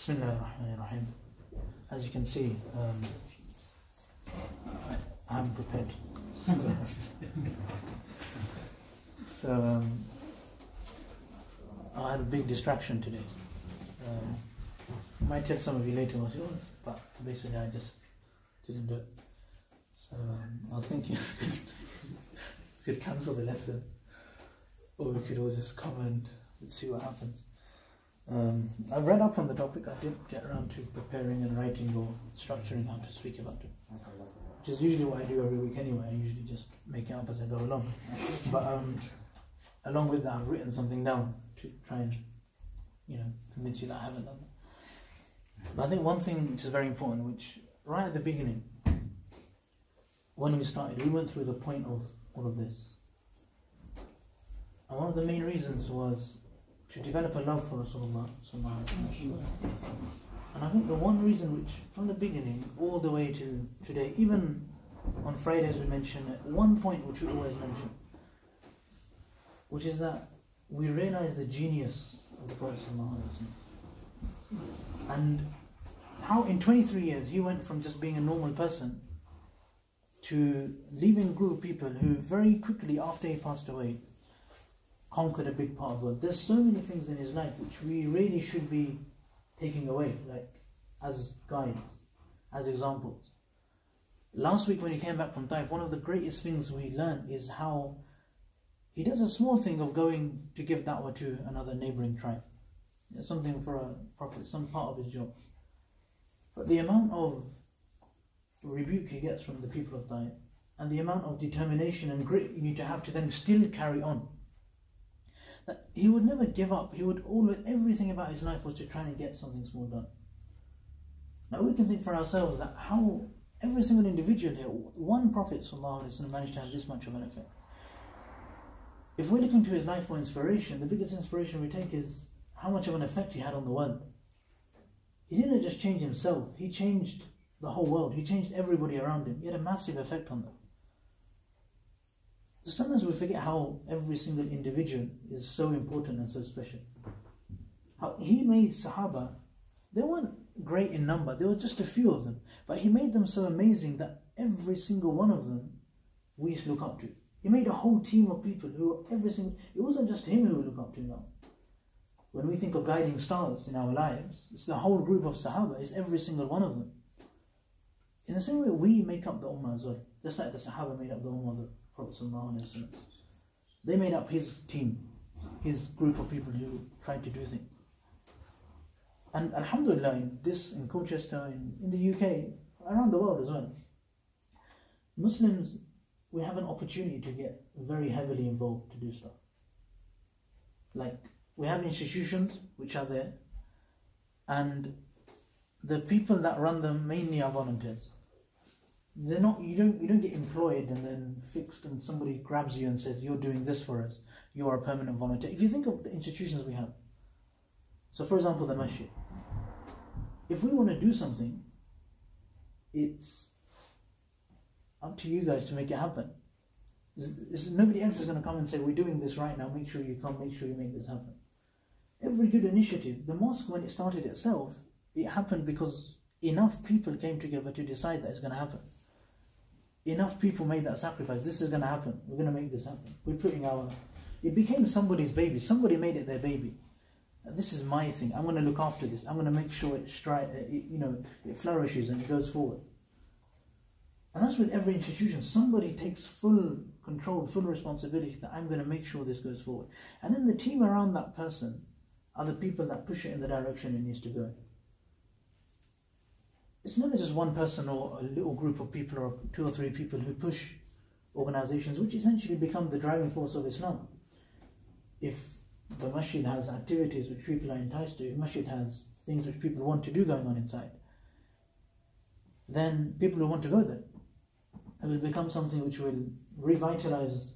Bismillahirrahmanirrahim. As you can see, I'm prepared. So I had a big distraction today. I might tell some of you later what it was, but basically I just didn't do it. So I was thinking we could cancel the lesson, or we could all just come and see what happens. I've read up on the topic. I didn't get around to preparing and writing or structuring how to speak about it, which is usually what I do every week anyway. I usually just make it up as I go along. But along with that, I've written something down to try and, convince you that I haven't done that. But I think one thing which is very important, which right at the beginning, when we started, we went through the point of all of this. And one of the main reasons was to develop a love for Rasulullah. And I think the one reason which, from the beginning all the way to today, even on Fridays we mention it, one point which we always mention, which is that we realize the genius of the Prophet and how in 23 years he went from just being a normal person to leaving a group of people who very quickly after he passed away conquered a big part of the world. There's so many things in his life which we really should be taking away, like as guides, as examples. Last week when he came back from Taif, one of the greatest things we learned is how he does a small thing of going to give da'wah to another neighboring tribe. It's something for a prophet, some part of his job. But the amount of rebuke he gets from the people of Taif, and the amount of determination and grit you need to have to then still carry on, that he would never give up. He would always, everything about his life was to try and get something small done. Now we can think for ourselves that how every single individual here, one Prophet ﷺ managed to have this much of an effect. If we're looking to his life for inspiration, the biggest inspiration we take is how much of an effect he had on the world. He didn't just change himself, he changed the whole world. He changed everybody around him. He had a massive effect on them. So sometimes we forget how every single individual is so important and so special. How he made Sahaba, they weren't great in number, there were just a few of them, but he made them so amazing that every single one of them we used to look up to. He made a whole team of people who it wasn't just him who we look up to now. When we think of guiding stars in our lives, it's the whole group of Sahaba, it's every single one of them. In the same way we make up the Ummah as well, just like the Sahaba made up the Ummah of the Prophet ﷺ. They made up his team, his group of people who tried to do things. And alhamdulillah, in Colchester, in the UK, around the world as well, Muslims, we have an opportunity to get very heavily involved to do stuff. Like, we have institutions which are there, and the people that run them mainly are volunteers. They're not, you don't get employed and then fixed and somebody grabs you and says, you're doing this for us, you are a permanent volunteer. If you think of the institutions we have, so for example the masjid, if we want to do something, it's up to you guys to make it happen. Nobody else is going to come and say, we're doing this right now, make sure you come, make sure you make this happen. Every good initiative, the mosque when it started itself, it happened because enough people came together to decide that it's going to happen. Enough people made that sacrifice. This is going to happen. We're going to make this happen. It became somebody's baby. Somebody made it their baby. This is my thing. I'm going to look after this. I'm going to make sure it flourishes and it goes forward. And that's with every institution. Somebody takes full control, full responsibility that I'm going to make sure this goes forward. And then the team around that person are the people that push it in the direction it needs to go. It's never just one person or a little group of people or 2 or 3 people who push organizations which essentially become the driving force of Islam. If the masjid has activities which people are enticed to, if masjid has things which people want to do going on inside, then people will want to go there. It will become something which will revitalize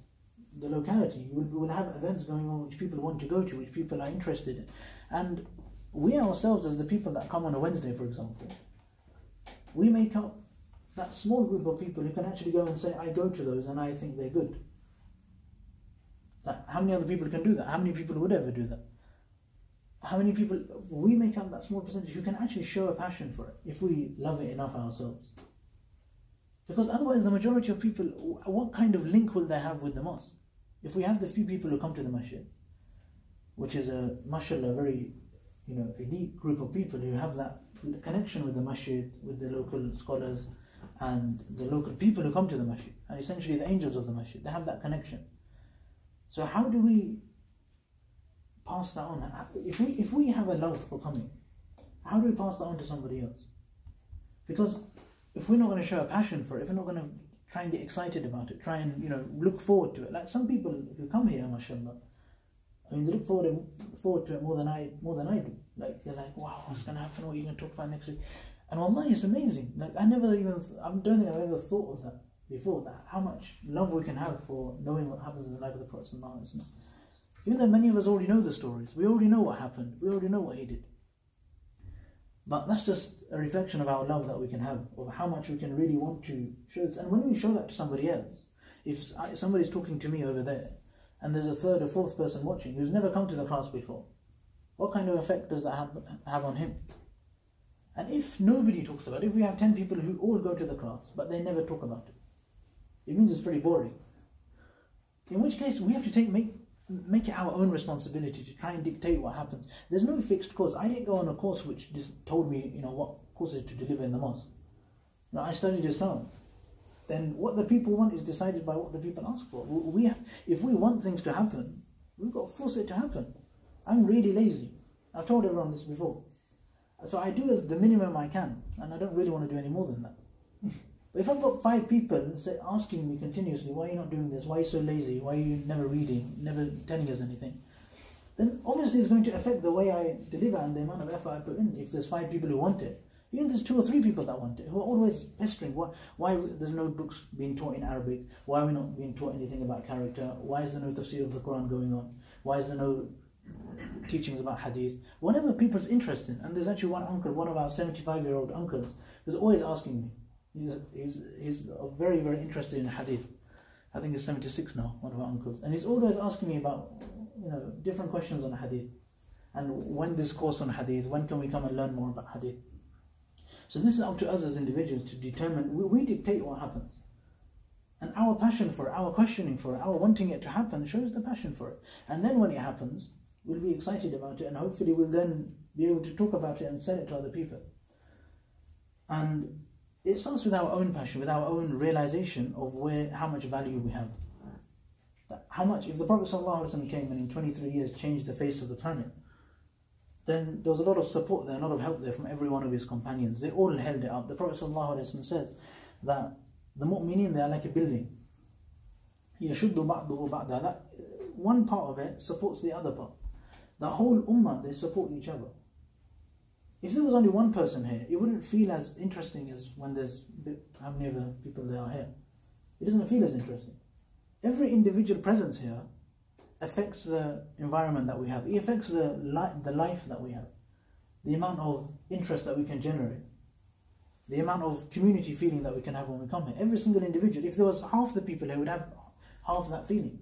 the locality. We will have events going on which people want to go to, which people are interested in. And we ourselves, as the people that come on a Wednesday, for example, we make up that small group of people who can actually go and say, I go to those and I think they're good. How many other people can do that? How many people would ever do that? how many people, we make up that small percentage who can actually show a passion for it if we love it enough ourselves. Because otherwise the majority of people, what kind of link will they have with the mosque? If we have the few people who come to the masjid, which is a, mashallah, very elite group of people who have that connection with the masjid, with the local scholars and the local people who come to the masjid, and essentially the angels of the masjid, they have that connection. So how do we pass that on? If we have a love for coming, how do we pass that on to somebody else? Because if we're not going to show a passion for it, if we're not going to try and get excited about it, try and look forward to it, like some people who come here, mashallah, I mean, they look forward to it more than I do. Like, they're like, wow, what's going to happen? What are you going to talk about next week? And wallahi, it's amazing. Like, I don't think I've ever thought of that before, that how much love we can have for knowing what happens in the life of the Prophet ﷺ. Even though many of us already know the stories, we already know what happened, we already know what he did. But that's just a reflection of our love that we can have, of how much we can really want to show this. And when we show that to somebody else, if somebody's talking to me over there, and there's a third or fourth person watching who's never come to the class before, what kind of effect does that have on him? And if nobody talks about it, if we have 10 people who all go to the class, but they never talk about it, it means it's pretty boring. In which case, we have to make it our own responsibility to try and dictate what happens. There's no fixed course. I didn't go on a course which just told me, what courses to deliver in the mosque. I studied Islam. Then what the people want is decided by what the people ask for. If we want things to happen, we've got to force it to happen. I'm really lazy. I've told everyone this before. So I do as the minimum I can, and I don't really want to do any more than that. But if I've got 5 people asking me continuously, why are you not doing this? Why are you so lazy? Why are you never reading, never telling us anything? Then obviously it's going to affect the way I deliver and the amount of effort I put in. If there's 5 people who want it, even if there's 2 or 3 people that want it, who are always pestering, why there's no books being taught in Arabic? Why are we not being taught anything about character? Why is there no tafsir of the Quran going on? Why is there no teachings about hadith? Whatever people's interested in. And there's actually one uncle, one of our 75-year-old uncles, who's always asking me. He's very, very interested in hadith. I think he's 76 now, one of our uncles. And he's always asking me about, different questions on hadith. And when this course on hadith, when can we come and learn more about hadith? So this is up to us as individuals to determine, we dictate what happens. And our passion for it, our questioning for it, our wanting it to happen shows the passion for it. And then when it happens, we'll be excited about it, and hopefully we'll then be able to talk about it and sell it to other people. And it starts with our own passion, with our own realization of how much value we have. How much, if the Prophet ﷺ came and in 23 years changed the face of the planet, then there was a lot of support there, a lot of help there from every one of his companions. They all held it up. The Prophet ﷺ says that the mu'mineen, they are like a building. يَشُدُّ بَعْضُهُ بَعْضًا. That one part of it supports the other part. The whole ummah, they support each other. If there was only one person here, it wouldn't feel as interesting as when there's how many other people there are here. It doesn't feel as interesting. Every individual presence here affects the environment that we have. It affects the life that we have. The amount of interest that we can generate. The amount of community feeling that we can have when we come here. Every single individual, if there was half the people here, would have half that feeling.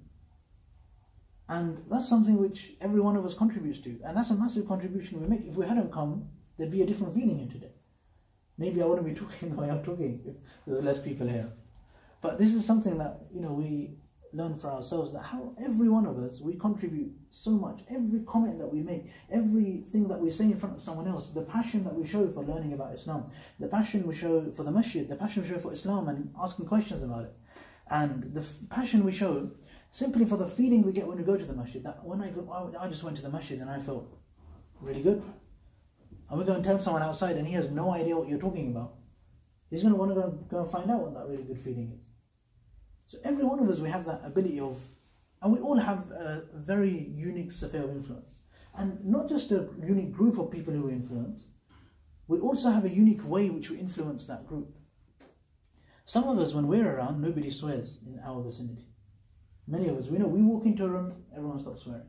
And that's something which every one of us contributes to. And that's a massive contribution we make. If we hadn't come, there'd be a different feeling here today. Maybe I wouldn't be talking the way I'm talking if there's less people here. But this is something that, we learn for ourselves, that how every one of us, we contribute so much. Every comment that we make, everything that we say in front of someone else, the passion that we show for learning about Islam, the passion we show for the masjid, the passion we show for Islam and asking questions about it, and the passion we show simply for the feeling we get when we go to the masjid. That when I just went to the masjid and I felt really good. And we go and tell someone outside and he has no idea what you're talking about. He's going to want to go and find out what that really good feeling is. So every one of us, we have that ability of, and we all have a very unique sphere of influence. And not just a unique group of people who we influence, we also have a unique way which we influence that group. Some of us, when we're around, nobody swears in our vicinity. Many of us, we know, we walk into a room, everyone stops swearing.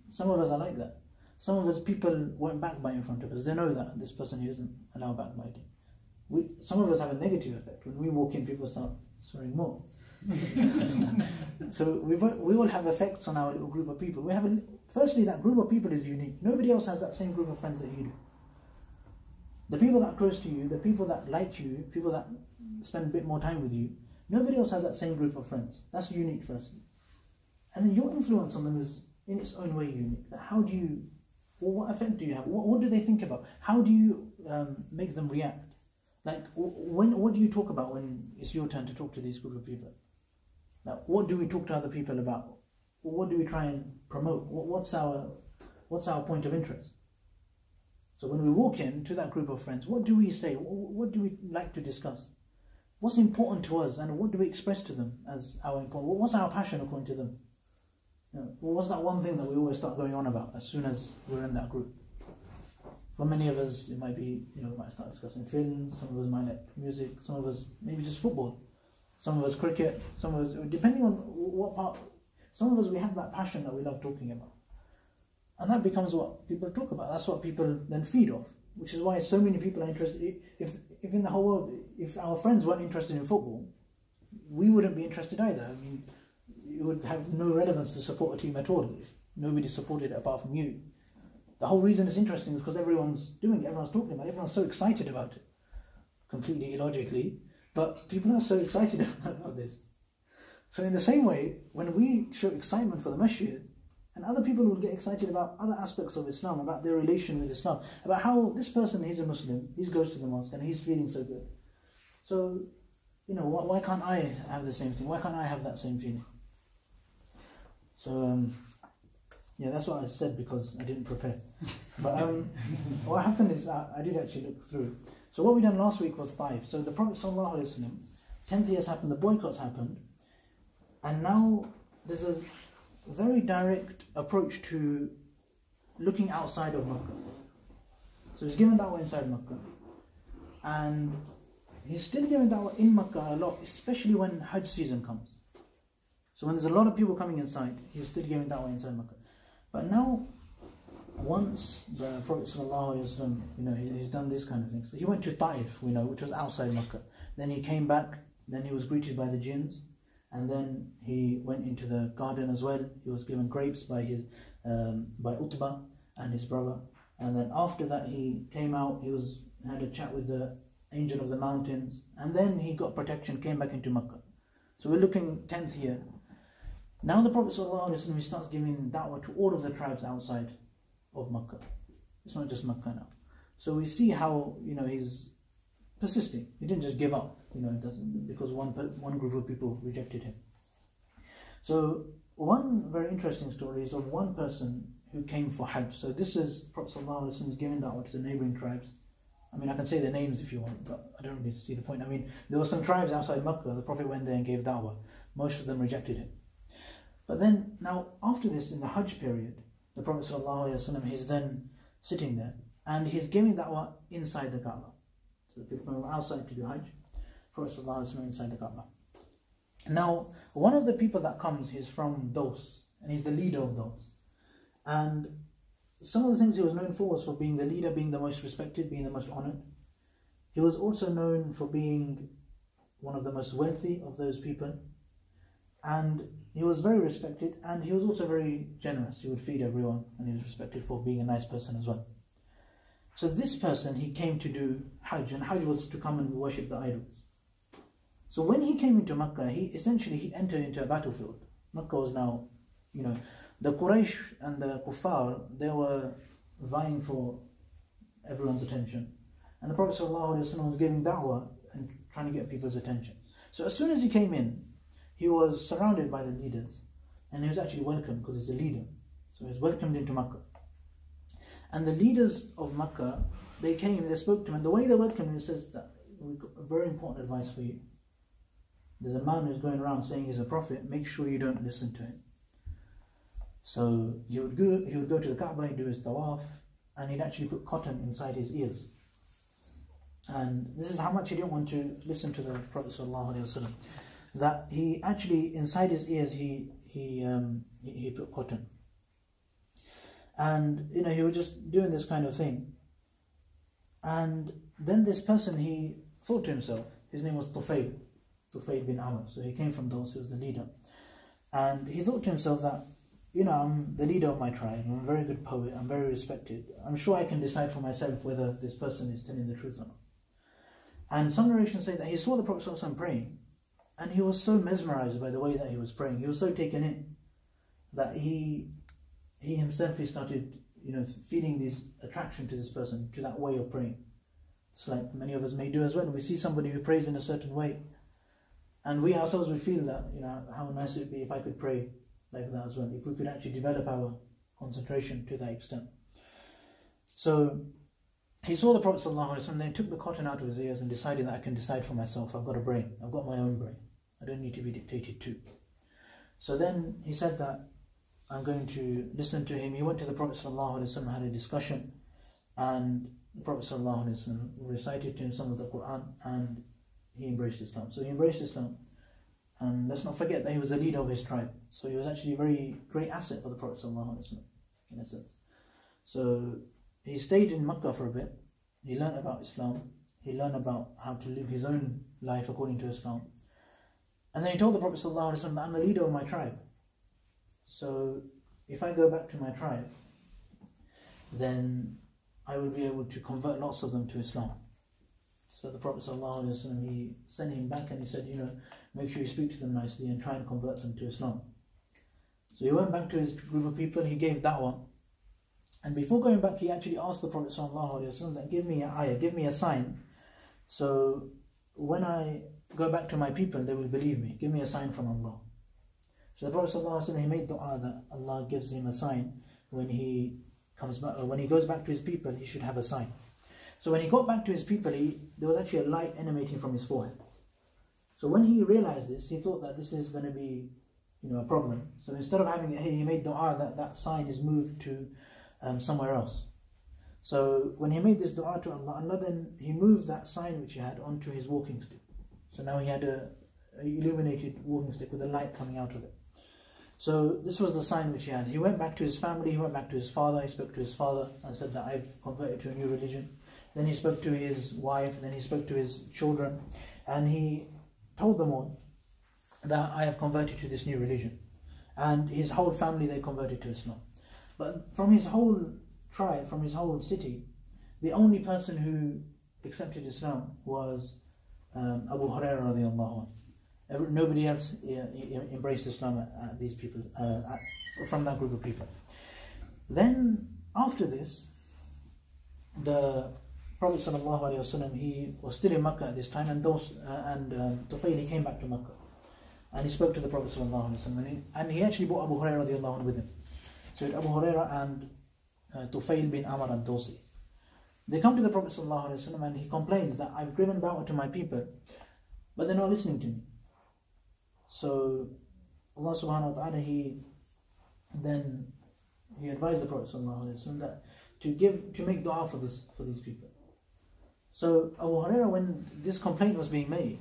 Some of us are like that. Some of us, people won't backbite in front of us. They know that this person here doesn't allow backbiting. Some of us have a negative effect. When we walk in, people start swearing more. So we all have effects on our little group of people. We have firstly, that group of people is unique. Nobody else has that same group of friends that you do. The people that are close to you, the people that like you, people that spend a bit more time with you, nobody else has that same group of friends. That's unique, firstly. And then your influence on them is in its own way unique. How do you, what effect do you have? What do they think about? How do you make them react? Like, what do you talk about when it's your turn to talk to this group of people? Now, what do we talk to other people about? What do we try and promote? What's our point of interest? So when we walk into that group of friends, what do we say? What do we like to discuss? What's important to us, and what do we express to them as our important? What's our passion according to them? What's that one thing that we always start going on about as soon as we're in that group? For many of us, it might be, we might start discussing films. Some of us might like music. Some of us maybe just football. Some of us cricket. Some of us, depending on what part. Some of us, we have that passion that we love talking about, and that becomes what people talk about. That's what people then feed off. Which is why so many people are interested. If in the whole world, if our friends weren't interested in football, we wouldn't be interested either. I mean, it would have no relevance to support a team at all if nobody supported it apart from you. The whole reason it's interesting is because everyone's doing it, everyone's talking about it, everyone's so excited about it. Completely illogically, but people are so excited about this. So in the same way, when we show excitement for the masjid, and other people will get excited about other aspects of Islam, about their relation with Islam, about how this person, he's a Muslim, he goes to the mosque and he's feeling so good. So, why can't I have the same thing? Why can't I have that same feeling? So, yeah, that's what I said because I didn't prepare. But what happened is I did actually look through. So what we done last week was Taif. So the Prophet ﷺ, 10th years happened, the boycotts happened, and now there's a very direct approach to looking outside of Makkah. So he's given da'wah inside Makkah, and he's still giving da'wah in Makkah a lot, especially when Hajj season comes. So when there's a lot of people coming inside, he's still giving da'wah inside Makkah. But now, once the Prophet ﷺ, he's done this kind of thing. So he went to Taif, which was outside Makkah. Then he came back, then he was greeted by the jinns, and then he went into the garden as well. He was given grapes by Utbah and his brother. And then after that he came out, had a chat with the angel of the mountains, and then he got protection, came back into Makkah. So we're looking 10th year. Now the Prophet ﷺ, he starts giving da'wah to all of the tribes outside of Makkah. It's not just Makkah now. So we see how, he's persisting. He didn't just give up, because one group of people rejected him. So one very interesting story is of one person who came for Hajj. So this is Prophet ﷺ is giving da'wah to the neighbouring tribes. I mean, I can say their names if you want, but I don't really see the point. I mean, there were some tribes outside Makkah. The Prophet went there and gave da'wah. Most of them rejected him. But then, now after this, in the Hajj period, the Prophet ﷺ is then sitting there and he's giving da'wah inside the Kaaba. So the people come outside to do Hajj, Prophet ﷺ inside the Kaaba. Now, one of the people that comes, he's from Daws, and he's the leader of Daws. And some of the things he was known for was for being the leader, being the most respected, being the most honoured. He was also known for being one of the most wealthy of those people. And he was very respected, and he was also very generous. He would feed everyone, and he was respected for being a nice person as well. So this person, he came to do Hajj, and Hajj was to come and worship the idols. So when he came into Makkah, he entered into a battlefield. Makkah was now, the Quraysh and the Kuffar, they were vying for everyone's attention. And the Prophet ﷺ was giving da'wah and trying to get people's attention. So as soon as he came in, he was surrounded by the leaders, and he was actually welcomed because he's a leader. So he was welcomed into Makkah. And the leaders of Makkah, they came, they spoke to him, and the way they welcomed him, says that, we've got a very important advice for you. There's a man who's going around saying he's a prophet, make sure you don't listen to him. So he would go to the Kaaba, he'd do his tawaf, and he'd actually put cotton inside his ears. And this is how much he didn't want to listen to the Prophet ﷺ. That he actually, inside his ears, he put cotton. And, he was just doing this kind of thing. And then this person, he thought to himself, his name was Tufayl bin Amr. So he came from those, he was the leader. And he thought to himself that, I'm the leader of my tribe, I'm a very good poet, I'm very respected. I'm sure I can decide for myself whether this person is telling the truth or not. And some narrations say that he saw the Prophet ﷺ praying, and he was so mesmerized by the way that he was praying. He was so taken in that he himself started, feeling this attraction to this person, to that way of praying. It's like many of us may do as well. We see somebody who prays in a certain way, and we ourselves would feel that, how nice it would be if I could pray like that as well, if we could actually develop our concentration to that extent. So he saw the Prophet ﷺ, then took the cotton out of his ears and decided that I can decide for myself. I've got a brain. I've got my own brain. I don't need to be dictated to. So then he said that I'm going to listen to him. He went to the Prophet ﷺ, had a discussion, and the Prophet ﷺ recited to him some of the Quran, and he embraced Islam. So he embraced Islam. And let's not forget that he was the leader of his tribe. So he was actually a very great asset for the Prophet ﷺ, in a sense. So he stayed in Makkah for a bit. He learned about Islam. He learned about how to live his own life according to Islam. And then he told the Prophet ﷺ that I'm the leader of my tribe. So if I go back to my tribe, then I will be able to convert lots of them to Islam. So the Prophet ﷺ, he sent him back and he said, make sure you speak to them nicely and try and convert them to Islam. So he went back to his group of people, he gave da'wah. And before going back, he actually asked the Prophet ﷺ that give me an ayah, give me a sign. So when I go back to my people, they will believe me. Give me a sign from Allah. So the Prophet ﷺ, he made dua that Allah gives him a sign when he comes back, or when he goes back to his people, he should have a sign. So when he got back to his people, there was actually a light emanating from his forehead. So when he realized this, he thought that this is going to be, a problem. So instead of having it here, he made dua that sign is moved to somewhere else. So when he made this dua to Allah, then he moved that sign which he had onto his walking stick. So now he had a illuminated walking stick with a light coming out of it. So this was the sign which he had. He went back to his family, he went back to his father, he spoke to his father and said that I've converted to a new religion. Then he spoke to his wife, then he spoke to his children, and he told them all that I have converted to this new religion. And his whole family, they converted to Islam. But from his whole tribe, from his whole city, the only person who accepted Islam was Abu Hurairah radiallahu anhu. Nobody else embraced Islam, these people, from that group of people. Then after this, the Prophet ﷺ, he was still in Makkah at this time, and Tufayl came back to Makkah, and he spoke to the Prophet ﷺ, and he actually brought Abu Hurairah radiallahu anhu with him. So Abu Hurairah and Tufayl bin Amr al-Dawsi, they come to the Prophet ﷺ, and he complains that I've given da'wah to my people, but they're not listening to me. So Allah subhanahu wa ta'ala, he advised the Prophet ﷺ that to make dua for these people. So Abu Hurairah, when this complaint was being made,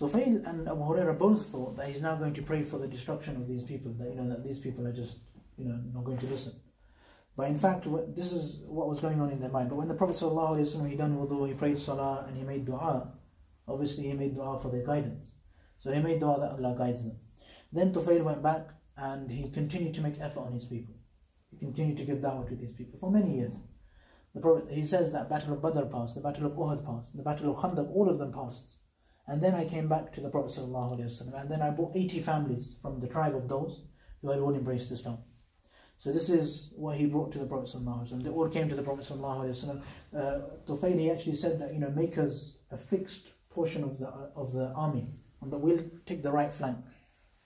Tufayl and Abu Hurairah both thought that he's now going to pray for the destruction of these people, that these people are just not going to listen. But in fact, this is what was going on in their mind. But when the Prophet ﷺ, he done wudu, he prayed salah, and he made dua, obviously he made dua for their guidance. So he made dua that Allah guides them. Then Tufayl went back and he continued to make effort on his people. He continued to give da'wah to these people for many years. The Prophet, he says that Battle of Badr passed, the Battle of Uhud passed, the Battle of Khandaq, all of them passed. And then I came back to the Prophet ﷺ, and then I brought 80 families from the tribe of those who had all embraced Islam. So this is what he brought to the Prophet ﷺ. They all came to the Prophet ﷺ. Tufayl, he actually said that, make us a fixed portion of the army, and that we'll take the right flank.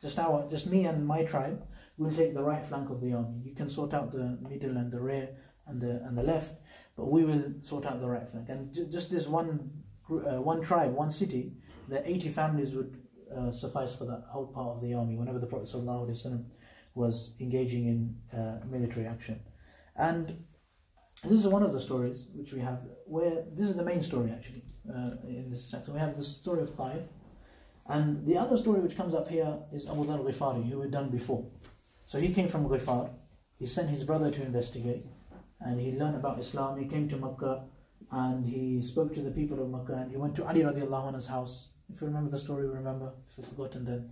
Just me and my tribe will take the right flank of the army. You can sort out the middle and the rear and the left, but we will sort out the right flank. And just this one tribe, one city, the 80 families would suffice for that whole part of the army whenever the Prophet ﷺ was engaging in military action. And this is one of the stories which we have, where this is the main story actually in this chapter. We have the story of Taif, and the other story which comes up here is Abu Dharr Ghifari, who we'd done before. So he came from Ghifar, he sent his brother to investigate, and he learned about Islam. He came to Makkah and he spoke to the people of Makkah, and he went to Ali radiallahu anhu's house. If you remember the story, remember. If you've forgotten, then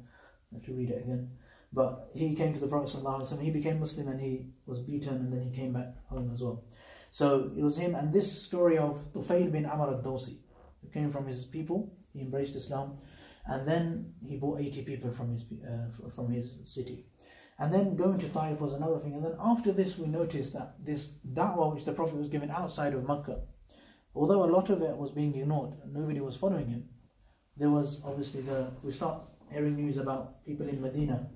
I have to read it again. But he came to the Prophet ﷺ, he became Muslim and he was beaten and then he came back home as well. So it was him, and this story of Tufail bin Amr al-Dawsi, who came from his people, he embraced Islam, and then he brought 80 people from his city. And then going to Taif was another thing. And then after this we noticed that this da'wah which the Prophet was given outside of Makkah, although a lot of it was being ignored and nobody was following him, there was obviously we start hearing news about people in Medina,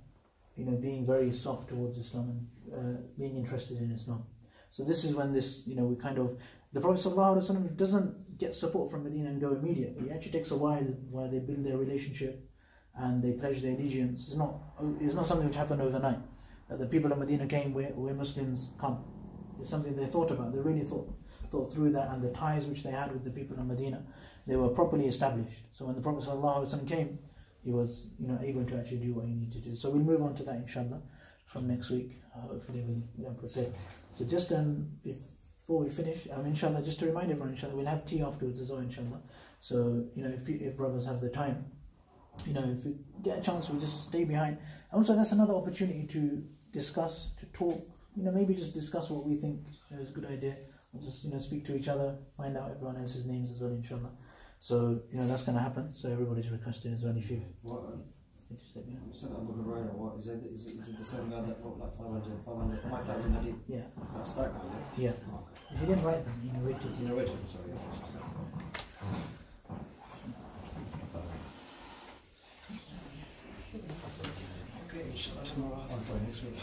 being very soft towards Islam and being interested in Islam. So this is when this, the Prophet ﷺ doesn't get support from Medina and go immediately. It actually takes a while they build their relationship and they pledge their allegiance. It's not something which happened overnight. The people of Medina came where Muslims come. It's something they thought about. They really thought through that, and the ties which they had with the people of Medina, they were properly established. So when the Prophet ﷺ came, he was able to actually do what he needed to do. So we'll move on to that inshallah from next week. Hopefully we'll prepare. So just before we finish, inshallah, just to remind everyone, inshallah, we'll have tea afterwards as well, inshallah. So if brothers have the time, if we get a chance, we'll just stay behind. Also, that's another opportunity to discuss, to talk, maybe just discuss what we think is a good idea. Or just speak to each other, find out everyone else's names as well, inshallah. So that's going to happen. So everybody's requesting as well. If you Sent Abu Hurairah, what is it? Is it the same guy that wrote like 5,000 hadith? Yeah. That's that guy, yeah? Yeah. If you didn't write them, you narrated. You narrated them, sorry. Okay, inshallah tomorrow. Oh, sorry, next week.